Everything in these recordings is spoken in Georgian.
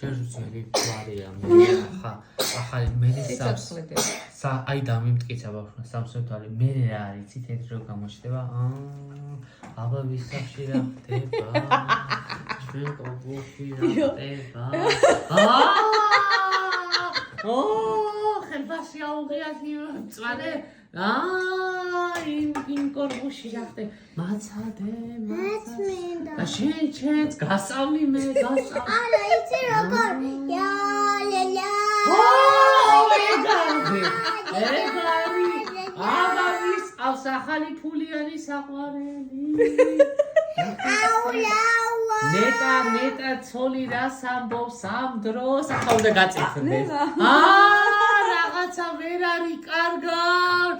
ჯერჯერი ფარია მე ახალი მე აი დამიმტკიცა ბავშვმა სამსვეტვარი მე რა არის ცით რო გამოჩდება აბა ვისახში რა ხდება ჩვენ კოგოფი რა ხდება ხელფასი აუღიათი მწვანე იმ კორბუში რა ხდება მაცადე და შენც გასავლი მე გასავლი არა იცი როგორ ეგარი აბავის ყავს ახალი ფულიანი საყვარელი ნეტა ცოლი რას ამბობს ამ დროს ახლა უნდა გაწიხდეს რაღაცა ვერ არის კარგად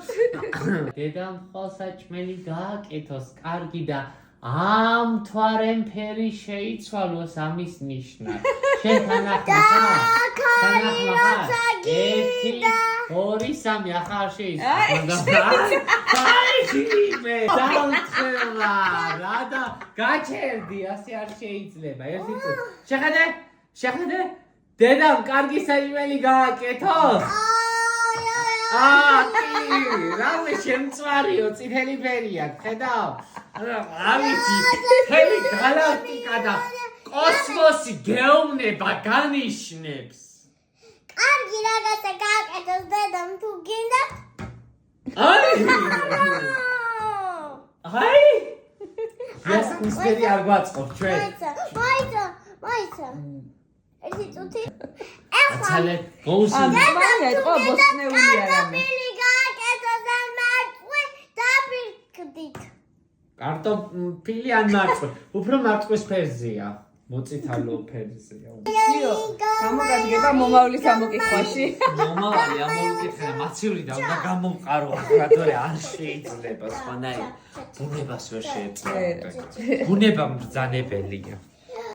დედამ ხოლსაჭმელი გააკეთოს კარგი და ამ თვარენ ფერი შეიცვალოს ამის ნიშნად შენ თანახმახარ 1 2 3 ახლა არ შეიცვალოს მე დავწერა რა და გაჩერდი ასე არ შეიძლება ერთი წუთი შეხედე დედამ კარგი საჭმელი გააკეთოს კი რამე შემწვარიო წითელი ფერია ხედავ არ ვიცი მთელი გალაქტიკა და კოსმოსი გეუბნება განიშნებს კარგი რაღაცა გააკეთოს დედამ თუ გინდა აი ეს მისტერი არ გვაწყობს ჩვენ მაიცა ერთი წუთი აცალე ბოუსი ეტყვა ბოსტნეული არამე კარტოფილი ან მარწყვი უფრო მარწყვის ფერზეა მოწითალო ფერზეა გამოგადგება მომავლის ამოკითხვაში მომავალი ამოკითხა მაციური და უნდა გამოვყარო ოპერატორი არ შეიძლება სხვანაირად ბუნებას ვერ შეეწყვეტ ბუნება მბრძანებელია